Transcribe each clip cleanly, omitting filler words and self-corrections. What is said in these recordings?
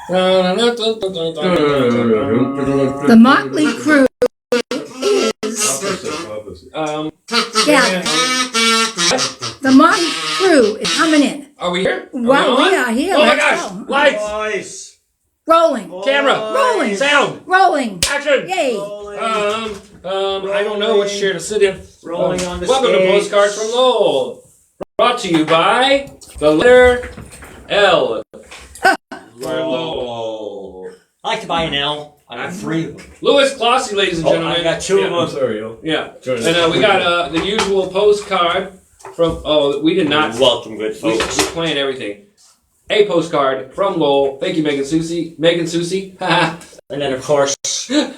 The Motley Crue is the Motley Crue is coming in. Are we here? Wow, we are here. Oh my gosh! Lights, rolling, camera, rolling, sound, rolling, action. Yay! I don't know which chair to sit in. Rolling on the Welcome stage. to Postcards from Lowell. Brought to you by the letter L. For Lowell. I like to buy an L. I got 3 of them. Louis Clossy, ladies and gentlemen. I got 2 of them. I'm sorry, yo. Yeah. And we got the usual postcard from. Oh, we did not. Welcome, good We folks. plan everything. A postcard from Lowell. Thank you, Megan Susie. And then, of course,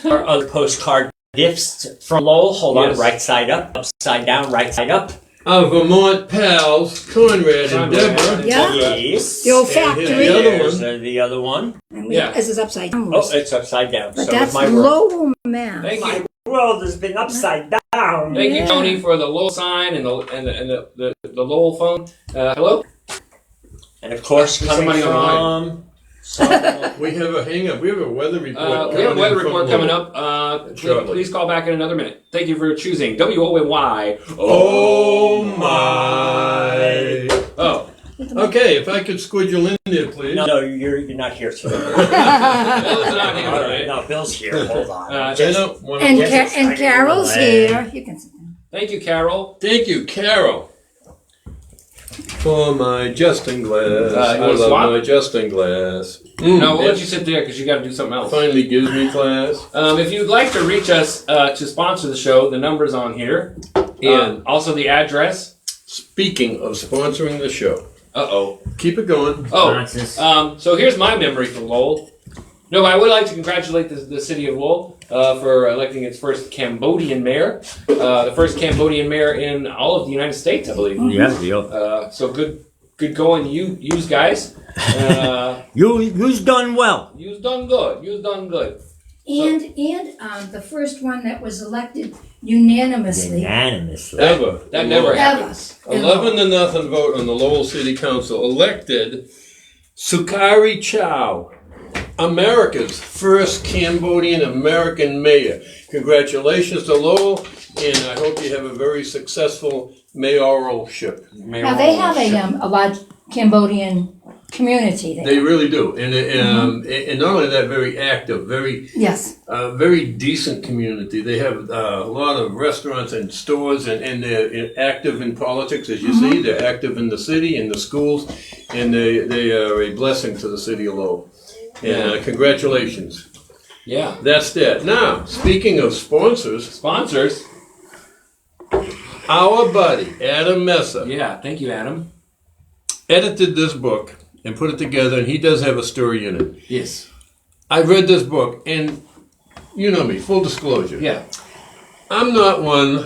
our other postcard gifts from Lowell. Hold on, Yes. right side up, upside down, right side up. Our Vermont pals, Conrad and Deborah. Yeah. Yes. The old And factory. the other There's one. the other one. And Yeah. This is upside down. Oh, it's upside down. But So that's is my world. Lowell, Mass. Thank you. My world has been upside down. Thank you, Yeah. Tony, for the Lowell sign and the Lowell phone. Hello. And of course, There's coming somebody from... We have a hang-up. We have a weather report. We have a weather report coming Lowell. up. Shortly. Please call back in another minute. Thank you for choosing WOY. Oh my! Oh. Okay, if I could squidgle in there, please. No, you're not here today. Bill's not here, All right, right? no, Bill's here. Hold on. I don't want to. And Carol's here. You can sit down. Thank you, Carol. Thank you, Carol, for my adjusting glass. You I wanna love swap? my adjusting glass. No, we'll let It you sit there because you got to do something else. finally gives me class. If you'd like to reach us to sponsor the show, the number's on here. And Also the address. speaking of sponsoring the show, Uh-oh. keep it going. Oh, so here's my memory from Lowell. No, I would like to congratulate the city of Lowell for electing its first Cambodian mayor. The first Cambodian mayor in all of the United States, I believe. Yeah, deal. So good going, you guys. You's done well. You've done good. You've done good. And the first one that was elected unanimously. Unanimously. Ever. That never Ever. happens. 11-0 vote on the Lowell City Council elected Sukari Chow, America's first Cambodian American mayor. Congratulations to Lowell, and I hope you have a very successful mayoralship. Now they have a large Cambodian community there. They really do, and not only that, very active, Yes. very decent community. They have a lot of restaurants and stores, and they're active in politics, as you see. They're active in the city, in the schools, and they are a blessing to the city of Lowell. And congratulations. Yeah. That's that. Now, speaking of sponsors, our buddy, Adam Messer, Yeah. Thank you, Adam. edited this book and put it together, and he does have a story in it. Yes. I read this book, and you know me, full disclosure. Yeah. I'm not one,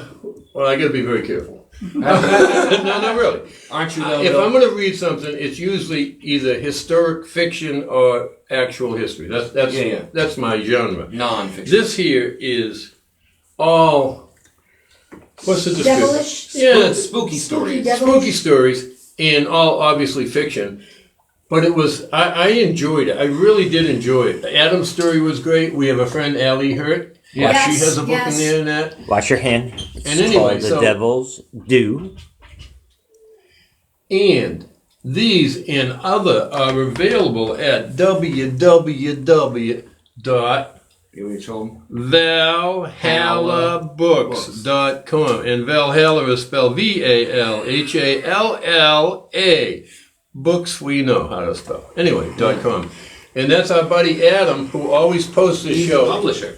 well, I gotta be very careful. No, not really. Aren't you though? If Bill? I'm gonna read something, it's usually either historic fiction or actual history. That's my genre. Non-fiction. This here is all, what's the description? Devilish. Yeah, Spooky stories. devilish. spooky stories, and all obviously fiction. But it was, I enjoyed it. I really did enjoy it. Adam's story was great. We have a friend, Allie Hurt. Yes. She has a book in there and that. Wash your hand. It's And anyway, called The so- Devil's Due. And these and other are available at www.valhallabooks.com. And Valhalla is spelled VALHALLA. Books we know how to spell. Anyway, .com. And that's our buddy Adam, who always posts the He's the show publisher.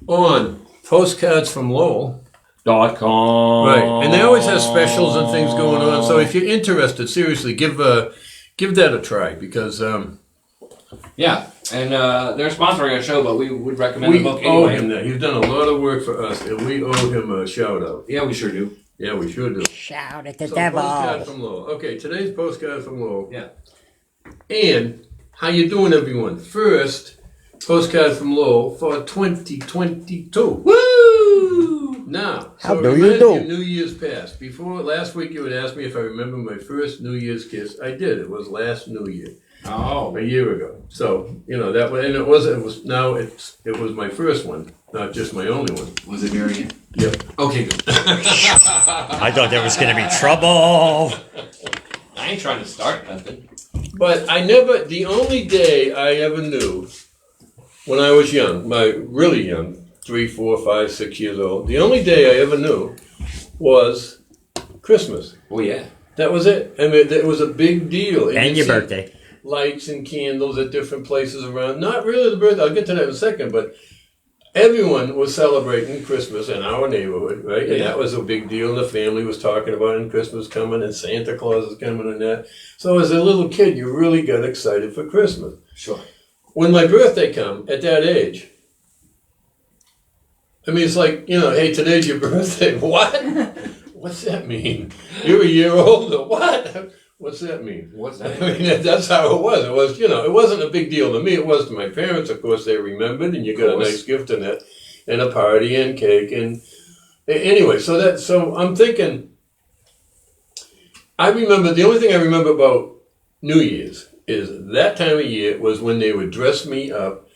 on Postcards from Lowell. .com. Right, and they always have specials and things going on. So if you're interested, seriously, give that a try because Yeah, and they're sponsoring our show, but we would recommend the we book owe anyway. him that. He's done a lot of work for us, and we owe him a shout out. Yeah, we sure do. Yeah, we sure do. Shout at the So, devil. Postcards from Lowell. Okay, today's postcard from Lowell. Yeah. And how you doing, everyone? First postcard from Lowell for 2022. Woo! Now, How so do it you reminds do? me of New Year's past. Before last week, you had asked me if I remember my first New Year's kiss. I did. It was last New Year, Oh. a year ago. So that was, and it was my first one, not just my only one. Was it Marianne? Yep. Okay, good. I thought there was going to be trouble. I ain't trying to start nothing. But the only day I ever knew when I was young, really young, 3, 4, 5, 6 years old, the only day I ever knew was Christmas. Oh, yeah. That was it. I mean, it was a big deal. And your you'd see birthday. Lights and candles at different places around. Not really the birthday. I'll get to that in a second, but everyone was celebrating Christmas in our neighborhood, right? And Yeah. that was a big deal. And the family was talking about it, and Christmas coming, and Santa Claus is coming, and that. So as a little kid, you really got excited for Christmas. Sure. When my birthday come at that age, I mean, it's like, hey, today's your birthday. What? What's that mean? You're a year older. What? What's that mean? What's I that? mean, that's how it was. It was, it wasn't a big deal to me. It was to my parents. Of course, they remembered, and you got a nice gift in it, and a party and cake, and anyway. So I'm thinking. I remember the only thing I remember about New Year's is that time of year was when they would dress me up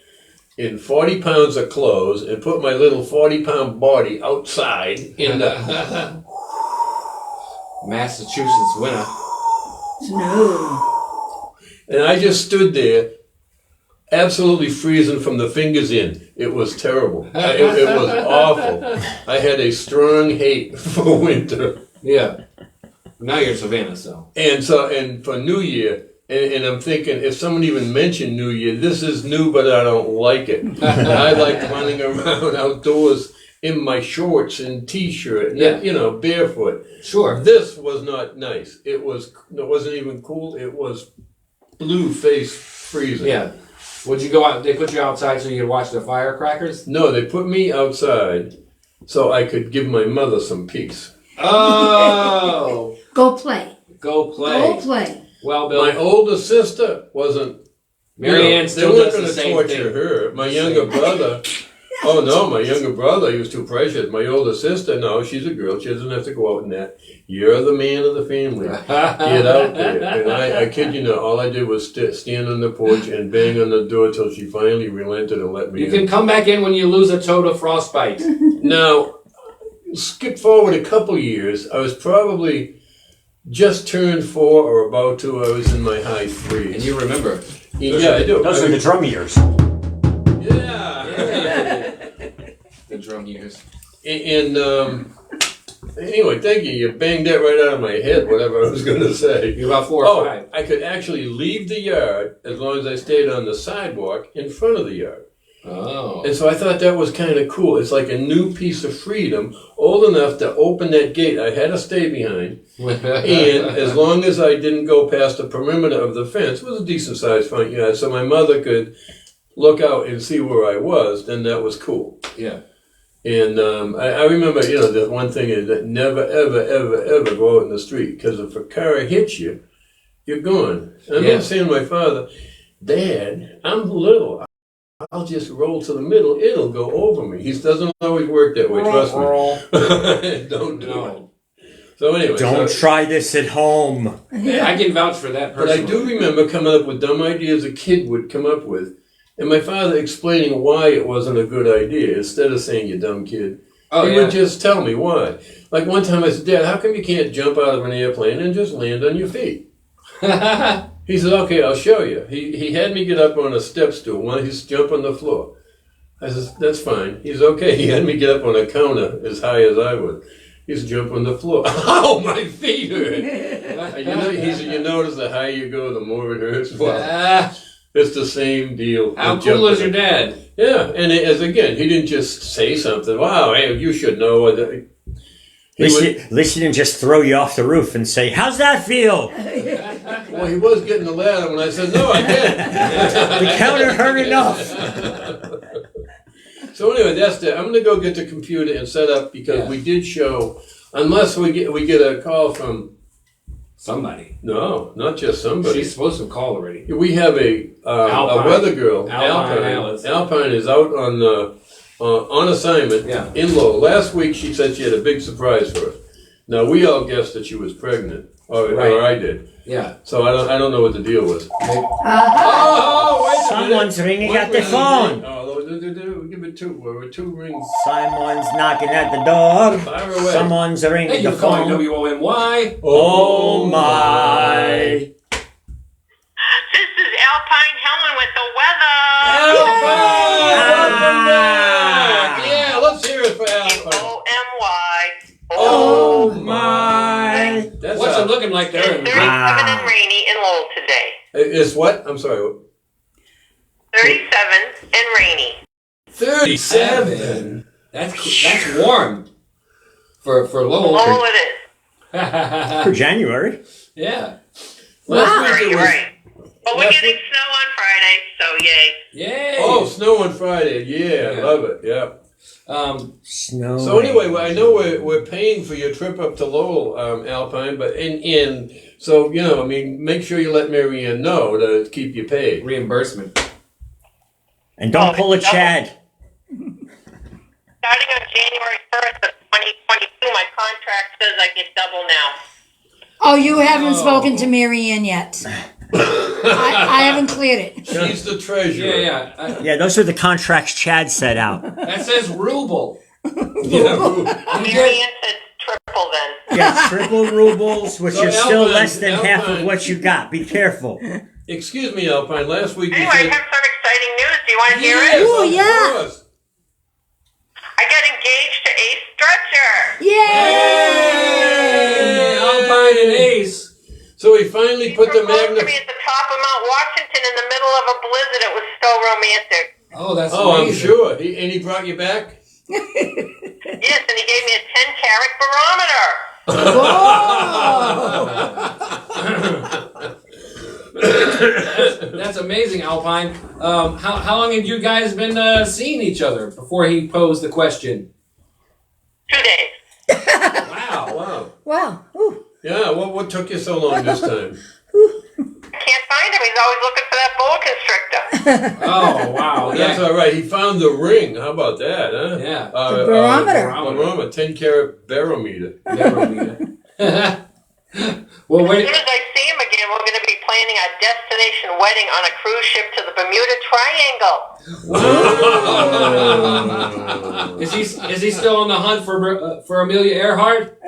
in 40 pounds of clothes and put my little 40-pound body outside in the Massachusetts winter. No. and I just stood there absolutely freezing from the fingers in. It was terrible. It was awful. I had a strong hate for winter. Yeah. Now you're in Savannah, so. And for New Year, and I'm thinking, if someone even mentioned New Year, this is new, but I don't like it. I like running around outdoors in my shorts and T-shirt, and, barefoot. Sure. This was not nice. It wasn't even cool. It was blue face freezing. Yeah. Would you go out? They put you outside so you could watch the firecrackers? No, they put me outside so I could give my mother some peace. Oh. Go play. Go play. Go play. Well, Bill. My older sister wasn't. Marianne still they does weren't the going same to torture thing. her. My younger brother. Oh no, my younger brother, he was too precious. My older sister, no, she's a girl. She doesn't have to go out in that. You're the man of the family. Get out there. And I kid you not, all I did was stand on the porch and bang on the door till she finally relented and let me You in. can come back in when you lose a toe to frostbite. Now, skip forward a couple years. I was probably just turned 4 or about to. I was in my high 3s. And you remember. Yeah, I do. Those are the drum years. Yeah. The drum years. And anyway, thank you. You banged that right out of my head, whatever I was going to say. You're about 4 or 5. I could actually leave the yard as long as I stayed on the sidewalk in front of the yard. Oh. And so I thought that was kind of cool. It's like a new piece of freedom, old enough to open that gate. I had to stay behind. And as long as I didn't go past the perimeter of the fence, it was a decent-sized front yard, so my mother could look out and see where I was, then that was cool. Yeah. And I remember, the one thing is that never, ever, ever, ever go out in the street, because if a car hits you, you're gone. And I remember saying to my father, Dad, I'm little. I'll just roll to the middle. It'll go over me. He doesn't always work that way, trust me. Don't do it. So anyway. Don't try this at home. I can vouch for that But personally. I do remember coming up with dumb ideas a kid would come up with, and my father explaining why it wasn't a good idea, instead of saying, you dumb kid. Oh, He yeah. would just tell me why. Like one time I said, Dad, how come you can't jump out of an airplane and just land on your feet? He said, okay, I'll show you. He had me get up on a step stool while he's jump on the floor. I said, that's fine. He's okay. He had me get up on a counter as high as I would. He said, jump on the floor. Ow, my feet hurt. He said, you notice the higher you go, the more it hurts. Well, it's the same deal. How with cool is jumping. your dad? Yeah, and again, he didn't just say something. Wow, hey, you should know. At least he didn't just throw you off the roof and say, how's that feel? Well, he was getting the ladder when I said, no, I didn't. The counter hurt enough. So anyway, that's it. I'm going to go get the computer and set up because we did show, unless we get a call from, Somebody. no, not just somebody. She's supposed to call already. We have a Alpine. weather girl. Alpine Alice. Alpine is out on on assignment Yeah. in Lowell. Last week she said she had a big surprise for us. Now we all guessed that she was pregnant, or I did. Yeah. So I don't know what the deal was. Uh-huh. Oh, wait a Someone's minute. ringing What at the ring? phone. Oh, give it two. There were two rings. Someone's knocking at the door. Fire away. Someone's ringing Hey, the you're calling phone. WOMY. Oh my. This is Alpine Helen with the weather. Welcome back. Yeah, let's hear it for Alpine. O-M-Y. Oh my. That's What's it looking like It's there? 37 and rainy in Lowell today. It's what? I'm sorry. 37 and rainy. 37. That's warm for Lowell. Lowell it is. For January. Yeah. Last week it was. Right. But we're getting snow on Friday, so yay. Yay. Oh, snow on Friday. Yeah, Yeah. love it. Yeah. Snow. So anyway, well, I know we're paying for your trip up to Lowell, Alpine, but so I mean, make sure you let Mary Ann know to keep you paid. Reimbursement. And don't pull a Chad. Starting on January 1st of 2022, my contract says I get double now. Oh, you haven't spoken to Mary Ann yet. I haven't cleared it. She's the treasurer. Yeah. Yeah, those are the contracts Chad set out. That says ruble. Yeah. Mary Ann said triple then. Yeah, triple rubles, which So is still Alpine- less than half of Alpine- what you got. Be careful. Excuse me, Alpine. Last week you Anyway, I said. have some exciting news. Do you want to hear Yes, it? Ooh, of yeah. course. I got engaged to a stretcher. Yay! Alpine and Ace. So he finally put the Proposed to me magnet. at the top of Mount Washington in the middle of a blizzard. It was so romantic. Oh, that's Oh, I'm amazing. sure. And he brought you back. Yes, and he gave me a 10-carat barometer. That's amazing, Alpine. How long had you guys been seeing each other before he posed the question? 2 days. Wow. Wow. Wow. Ooh. Yeah. What took you so long this time? I can't find him. He's always looking for that boa constrictor. Oh, wow. That's Yeah. all right. He found the ring. How about that, huh? Yeah. The barometer. Barometer, 10-carat barometer. Well, As wait. soon as I see him again, we're going to be planning our destination wedding on a cruise ship to the Bermuda Triangle. Is he still on the hunt for Amelia Earhart?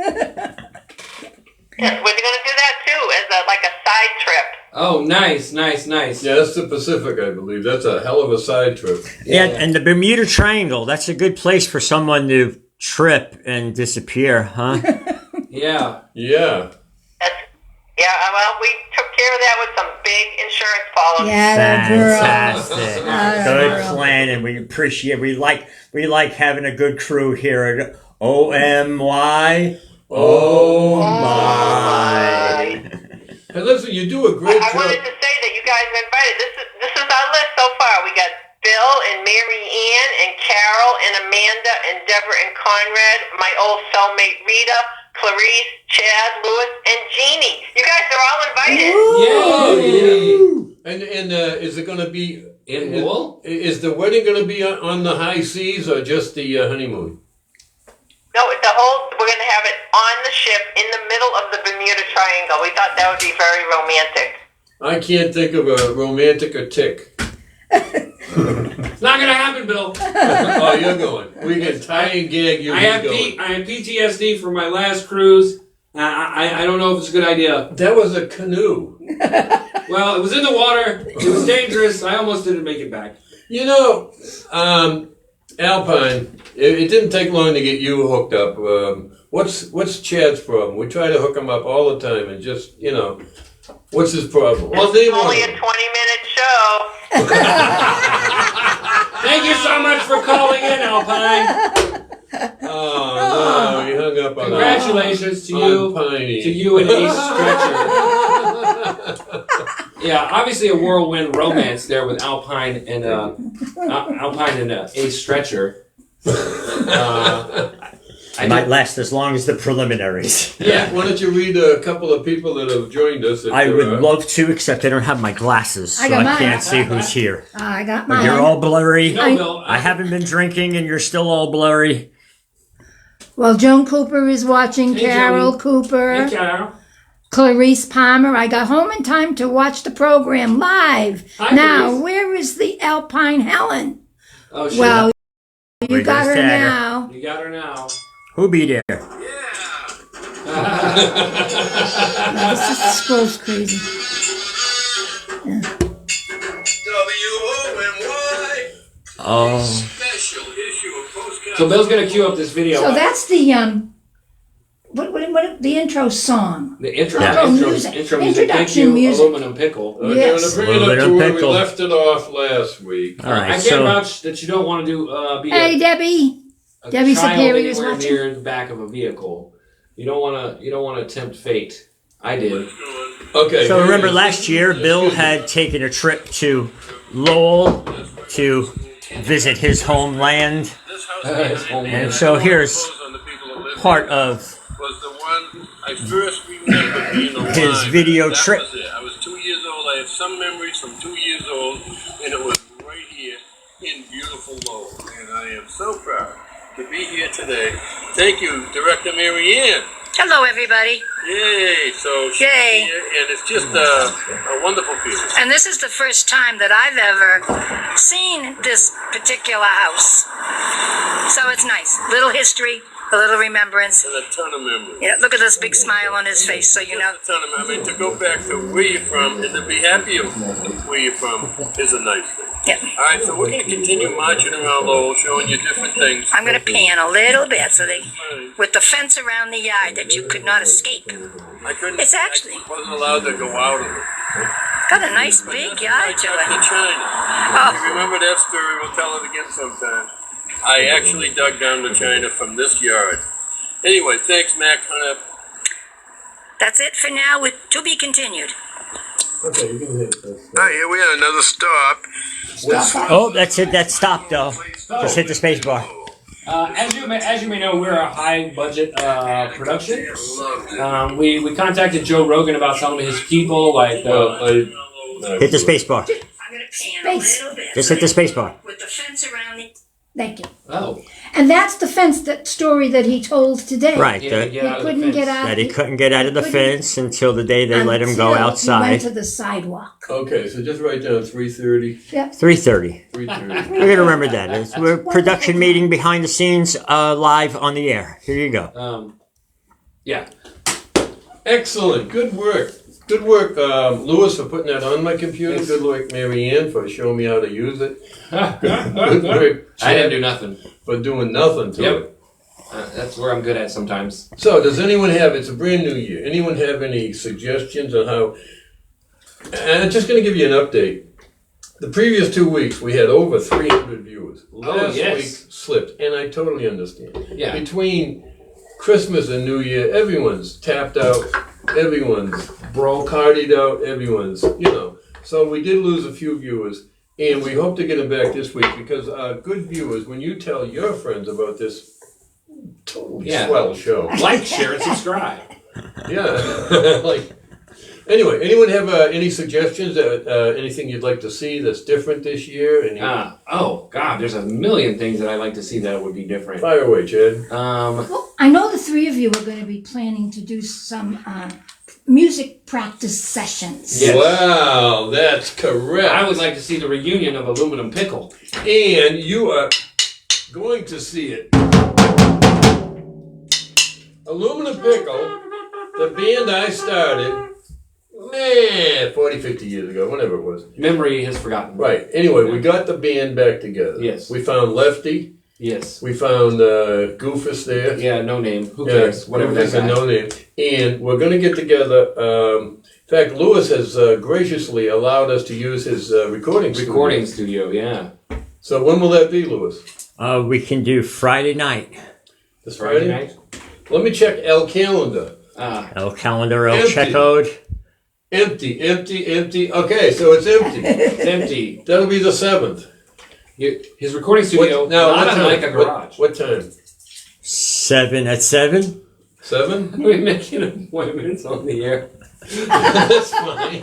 Yes, we're going to do that too as like a side trip. Oh, nice. Yeah, that's the Pacific, I believe. That's a hell of a side trip. Yeah, and the Bermuda Triangle, that's a good place for someone to trip and disappear, huh? Yeah. Yeah. Well, we took care of that with some big insurance policies. Yeah, girl. Fantastic. Atta Good girl. planning. We appreciate we like having a good crew here at OMY. Oh my. Hey, listen, you do a great I wanted job. to say that you guys are invited. This is our list so far. We got Bill and Mary Ann and Carol and Amanda and Deborah and Conrad, my old cellmate Rita, Clarice, Chad, Lewis, and Jeannie. You guys are all invited. Yay! And is it going to be In Lowell? Is the wedding going to be on the high seas or just the honeymoon? No, we're going to have it on the ship in the middle of the Bermuda Triangle. We thought that would be very romantic. I can't think of a romantic tick. It's not gonna happen, Bill. Oh, you're going. We can tie and gag you. I He's have going. PTSD from my last cruise. I don't know if it's a good idea. That was a canoe. Well, it was in the water. It was dangerous. I almost didn't make it back. You know, Alpine, it didn't take long to get you hooked up. What's Chad's problem? We try to hook him up all the time and just, what's his problem? Well, name one. Only a 20-minute show. Thank you so much for calling in, Alpine. Oh, no, he hung up on Congratulations to Piney. you and Ace Stretcher. Yeah, obviously a whirlwind romance there with Alpine and Ace Stretcher. It might last as long as the preliminaries. Yeah. Why don't you read a couple of people that have joined us? I would love to, except I don't have my glasses, so I got I mine. can't see who's here. I got But mine. you're all blurry. No, Bill. I haven't been drinking, and you're still all blurry. Well, Joan Cooper is watching. Hey, Carol Joni. Cooper. Hey, Carol. Clarice Palmer. I got home in time to watch the program live. Hi, Now, Clarice. where is the Alpine Helen? Oh, shit. Well, you We got just her had her. now. You got her now. Who be there? This just scrolls crazy. WOMY Oh, special issue of Postcards. So Bill's gonna cue up this video. So that's the what the intro song. the intro, Yeah. intro, Music. intro music. Thank Introduction you, music. Aluminum Pickle. Yes. We're bringing it up Little to where we pickle. left it off last week. all right. I can't So vouch that you don't want to do be Hey, Debbie. a Debbie child Superior is anywhere watching. near the back of a vehicle. You don't want to tempt fate. I did. Okay. So here it remember is. last year, Bill had taken a trip to Lowell to visit his homeland. This house His homeland. And so here's part of was the one I first remember being alive. his video That trip. was it. I was 2 years old. I have some memories from 2 years old, and it was right here in beautiful Lowell. And I am so proud to be here today. Thank you, Director Mary Ann. Hello, everybody. Yay! So she's Yay. here, and it's just a wonderful feeling. And this is the first time that I've ever seen this particular house. So it's nice. Little history, a little remembrance. And a ton of memories. Yeah, look at this big smile on his face, so you know. A ton of memories. To go back to where you're from and to be happy of where you're from is a nice thing. Yeah. All right, so we're going to continue marching around Lowell, showing you different things. I'm going to pan a little bit so they, with the fence around the yard that you could not escape. I couldn't. It's actually- I wasn't allowed to go out of it. Got a nice big yard to To it. China. Oh. You remember that story? We'll tell it again sometime. I actually dug down to China from this yard. Anyway, thanks, Mac. That's it for now, with to be continued. Okay, you can hit this. All right, here we are, another stop. Oh, that's it. That stopped though. Just hit the space bar. As you may know, we're a high budget production. We contacted Joe Rogan about some of his people, like Hit the space bar. I'm going to pan a Space. little bit. Just hit the space bar. With the fence around the... Thank you. oh, And that's the fence that story that he told today. Right. he That Couldn't get out. he couldn't get out of the Couldn't- fence until the day they let him go until He outside. went to the sidewalk. Okay, so just write down 3:30. 3:30. 3:30. We're gonna remember that. We're production meeting behind the scenes, live on the air. Here you go. yeah. Excellent. Good work. Good work, Lewis, for putting that on my computer. Yes. Good work, Mary Ann, for showing me how to use it. Good work, I didn't Chad, do nothing. for doing nothing to Yep. it. That's where I'm good at sometimes. So, does anyone have, it's a brand new year, anyone have any suggestions on how, and I'm just going to give you an update. The previous 2 weeks, we had over 300 viewers. Last yes. week slipped, and I totally understand. Yeah. Between Christmas and New Year, everyone's tapped out, everyone's Broke. partied out, everyone's, So we did lose a few viewers, and we hope to get them back this week because good viewers, when you tell your friends about this totally Yeah. swell show. Like, share, and subscribe. Yeah. Anyway, anyone have any suggestions, anything you'd like to see that's different this year? Oh, God, there's a million things that I'd like to see that would be different. Fire away, Chad. Well, I know the three of you are going to be planning to do some music practice sessions. Yes. Wow, that's correct. I would like to see the reunion of Aluminum Pickle. And you are going to see it. Aluminum Pickle, the band I started, 40, 50 years ago, whenever it was. Memory has forgotten. Right. Anyway, we got the band back together. Yes. We found Lefty. Yes. We found Goofus there. Yeah, no name. Who cares? Whatever Goofus that and guy. no name. And we're going to get together. In fact, Lewis has graciously allowed us to use his recording studio, yeah. So when will that be, Lewis? We can do Friday night. This Friday night? Let me check El Calendar. El calendar, El Empty. check code. Empty, empty, empty. Okay, so it's empty. It's empty. That'll be the 7th. His recording studio, not unlike a garage. What time? 7 at 7? 7? We're making appointments on the air. That's fine.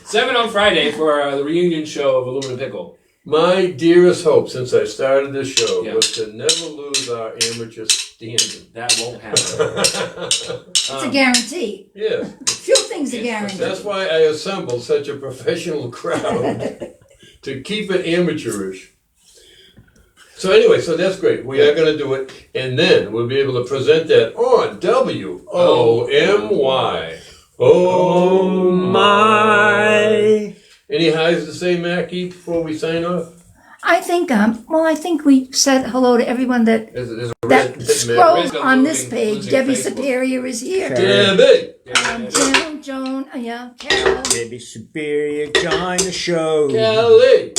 7 on Friday for the reunion show of Aluminum Pickle. My dearest hope since I started this show Yeah. was to never lose our amateur standing. That won't happen. It's a guarantee. Yes. Few things are guaranteed. That's why I assembled such a professional crowd to keep it amateurish. So anyway, so that's great. We are going to do it, and then we'll be able to present that on WOMY. Oh my! Any highs to say, Mackie, before we sign off? I think we said hello to everyone that There's a that risk scrolled of on this losing page. Debbie Facebook. Superior is here. Debbie! Joan, Carol. Debbie Superior, join the show. Kelly!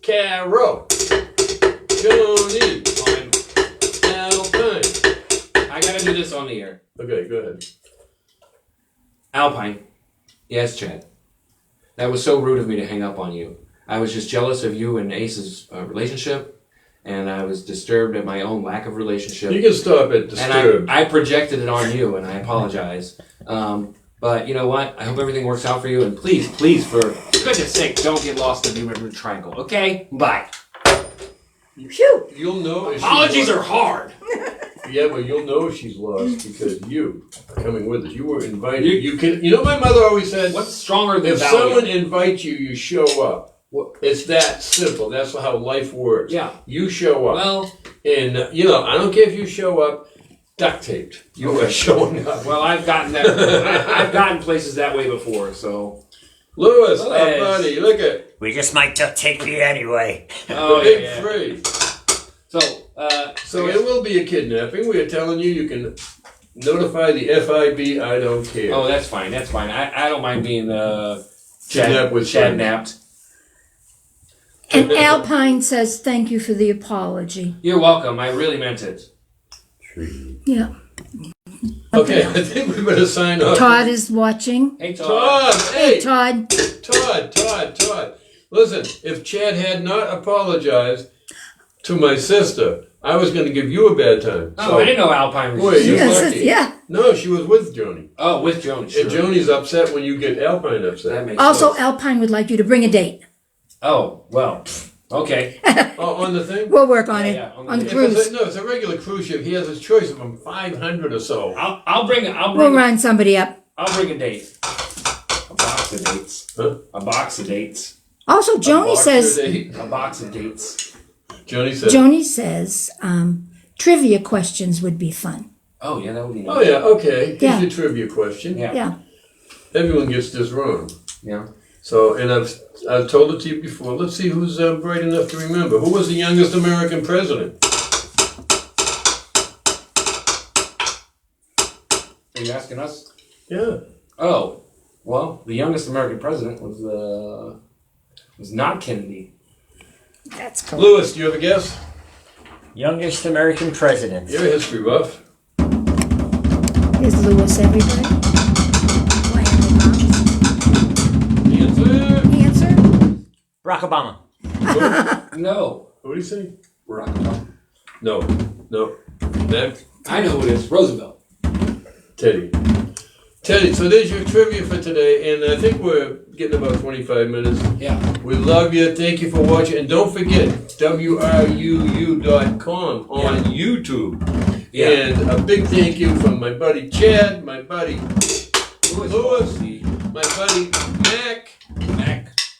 Carol! Joni! Alpine! I gotta do this on the air. Okay, go ahead. Alpine. Yes, Chad. That was so rude of me to hang up on you. I was just jealous of you and Ace's relationship, and I was disturbed at my own lack of relationship. You can stop at disturbed. And I projected it on you, and I apologize. But you know what? I hope everything works out for you, and please, for goodness sake, don't get lost in the Bermuda Triangle, okay? Bye. Phew. You'll know if Apologies she's are hard. Yeah, but you'll know if she's lost because you are coming with us. You were invited. You can. You know, my mother always said, What's stronger than if value? someone invites you, you show up. It's that simple. That's how life works. Yeah. You show up. Well, And, I don't care if you show up duct taped. You are showing up. well, I've gotten that. I've gotten places that way before, so. Lewis, our Lewis. buddy, look at We just might take you anyway. Oh, the big yeah. three. So, So it will be a kidnapping. We are telling you can notify the FIB. I don't care. oh, that's fine. That's fine. I don't mind being Kidnapped with Chadnapped. And Alpine says thank you for the apology. You're welcome. I really meant it. Yeah. Okay, I think we better sign off. Todd is watching. Hey, Todd. Todd, hey, Todd. Todd. Listen, if Chad had not apologized to my sister, I was going to give you a bad time. Oh, I didn't know Alpine was. Wait, you Yes, lucky. yeah. No, she was with Joni. Oh, with Jones. Sure. And Joni's upset when you get Alpine upset. That makes Also, sense. Alpine would like you to bring a date. Oh, well. Okay. Oh, on the thing? We'll work on it. Yeah, on the on the date. cruise. It's a regular cruise ship. He has his choice of them 500 or so. I'll bring We'll run somebody up. I'll bring a date. A box of dates. Huh? A box of dates. Also, Joni says. A box of dates. Joni said. Joni says trivia questions would be fun. Oh yeah, that would be nice. Oh, yeah, okay. Here's Yeah. your trivia question. Yeah. Yeah. Everyone gets this wrong. Yeah. So, and I've told it to you before. Let's see who's bright enough to remember. Who was the youngest American president? Are you asking us? Yeah. Oh, well, the youngest American president was not Kennedy. That's cool. Lewis, do you have a guess? Youngest American president. You're a history buff. Here's Lewis, everybody. Answer. Answer? Barack Obama. No. What do you say? Barack Obama. No. Next. I know who it is. Roosevelt. Teddy, so there's your trivia for today, and I think we're getting about 25 minutes. Yeah. We love you. Thank you for watching. And don't forget, WRUU.com on YouTube. Yeah. And a big thank you from my buddy Chad, my buddy Lewis, my buddy Mac.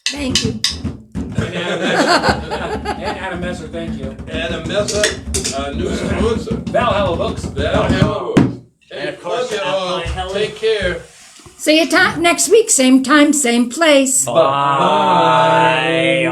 Thank you. And Adam Messer, thank you. Adam Messer, our new sponsor. Valhalla Books. Valhalla. And of course, love you all. Alpine Helen. Take care. See you next week, same time, same place. Bye.